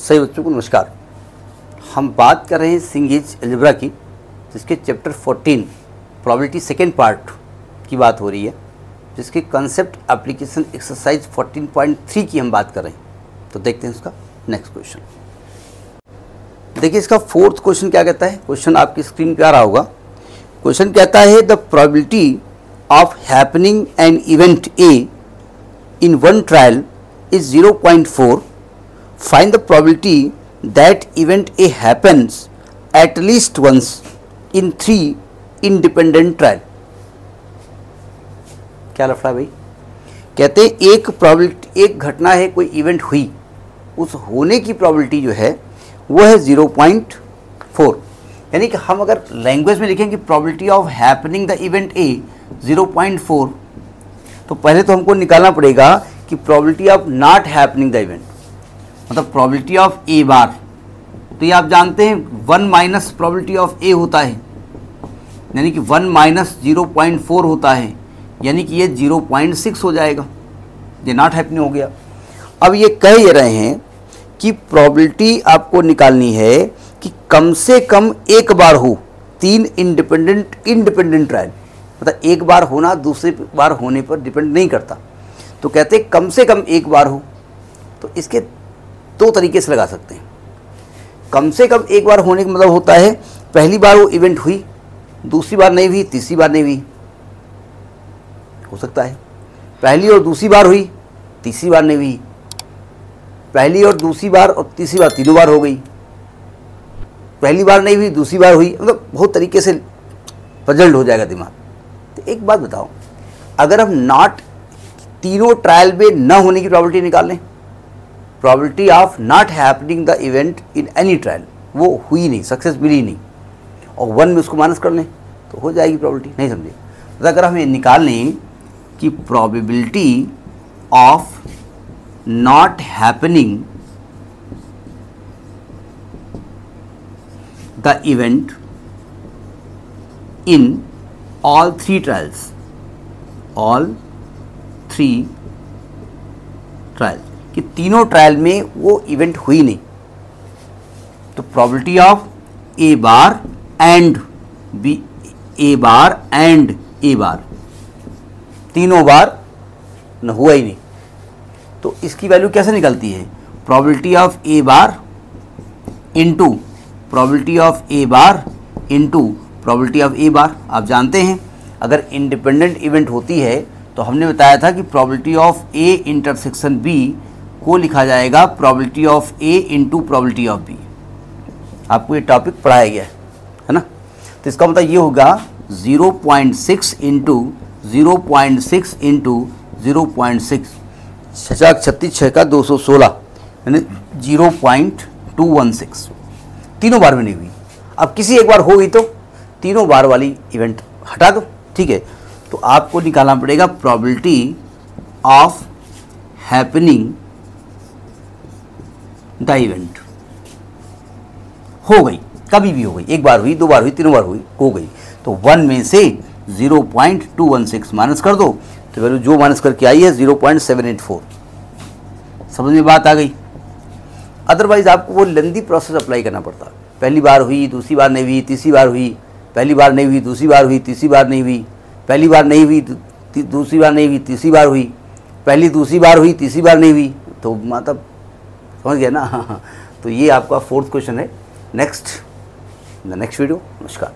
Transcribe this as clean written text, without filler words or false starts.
सभी बच्चों को नमस्कार। हम बात कर रहे हैं सिंगेज अलजेब्रा की, जिसके चैप्टर 14 प्रोबेबिलिटी सेकेंड पार्ट की बात हो रही है, जिसके कंसेप्ट एप्लीकेशन एक्सरसाइज 14.3 की हम बात कर रहे हैं। तो देखते हैं इसका नेक्स्ट क्वेश्चन। देखिए इसका फोर्थ क्वेश्चन क्या कहता है। क्वेश्चन आपकी स्क्रीन पे आ रहा होगा। क्वेश्चन कहता है the probability of happening an event A in one trial is 0.4. Find the probability that event A happens at least once in 3 independent trial. क्या लफड़ा भाई? कहते हैं एक प्रोबेबिलिटी, एक घटना है, कोई इवेंट हुई, उस होने की प्रोबेबिलिटी जो है वो है 0.4। यानी कि हम अगर लैंग्वेज में लिखें कि probability of happening the event A 0.4, तो पहले तो हमको निकालना पड़ेगा कि probability of not happening the event, मतलब प्रोबेबिलिटी ऑफ ए बार। तो ये आप जानते हैं 1 माइनस प्रोबेबिलिटी ऑफ ए होता है, यानी कि 1 माइनस 0.4 होता है, यानी कि ये 0.6 हो जाएगा। ये नॉट हैपनिंग हो गया। अब ये कह ये रहे हैं कि प्रोबेबिलिटी आपको निकालनी है कि कम से कम एक बार हो 3 इंडिपेंडेंट ट्रायल, मतलब एक बार होना दूसरे बार होने पर डिपेंड नहीं करता। तो कहते हैं कम से कम एक बार हो। तो इसके दो तरीके से लगा सकते हैं। कम से कम एक बार होने का मतलब होता है पहली बार वो इवेंट हुई, दूसरी बार नहीं हुई, तीसरी बार नहीं हुई, हो सकता है पहली और दूसरी बार हुई, तीसरी बार नहीं हुई, पहली और दूसरी बार और तीसरी बार तीनों बार हो गई, पहली बार नहीं हुई, दूसरी बार हुई, मतलब बहुत तरीके से पजल्ड हो जाएगा दिमाग। तो एक बात बताओ, अगर हम नॉट तीनों ट्रायल में न होने की प्रोबेबिलिटी निकाल लें, probability of not happening the event in any trial, वो हुई नहीं, सक्सेस मिली नहीं, और 1 में उसको माइनस कर लें तो हो जाएगी प्रोबेबिलिटी। नहीं समझे? तो अगर हम ये निकाल लें कि probability of not happening the event in all 3 trials, all 3 trials, कि तीनों ट्रायल में वो इवेंट हुई नहीं, तो probability of A bar and B, A bar and A bar, तीनों बार न हुआ ही नहीं, तो इसकी वैल्यू कैसे निकलती है? Probability of A bar into probability of A bar into probability of A bar. आप जानते हैं अगर इंडिपेंडेंट इवेंट होती है तो हमने बताया था कि probability of A intersection B को लिखा जाएगा probability of A into probability of B. आपको ये टॉपिक पढ़ाया गया है ना। तो इसका मतलब ये होगा 0.6 इंटू 0.6 इंटू 0.6, 6 का 216, यानी 0.216। तीनों बार में नहीं हुई। अब किसी एक बार हो गई तो तीनों बार वाली इवेंट हटा दो, ठीक है। तो आपको निकालना पड़ेगा probability of happening the event. हो गई, कभी भी हो गई, एक बार हुई, 2 बार हुई, 3 बार हुई, हो गई, तो 1 में से 0.216 माइनस कर दो, तो वैल्यू जो माइनस करके आई है 0.784। समझ में बात आ गई? अदरवाइज आपको वो लेंदी प्रोसेस अप्लाई करना पड़ता। पहली बार हुई, दूसरी बार नहीं हुई, तीसरी बार हुई, पहली बार नहीं हुई, दूसरी बार हुई, तीसरी बार नहीं हुई, पहली बार नहीं हुई, दूसरी बार नहीं हुई, तीसरी बार हुई, पहली दूसरी बार हुई, तीसरी बार नहीं हुई, तो मतलब समझ गया ना। तो ये आपका फोर्थ क्वेश्चन है। Next video. नमस्कार।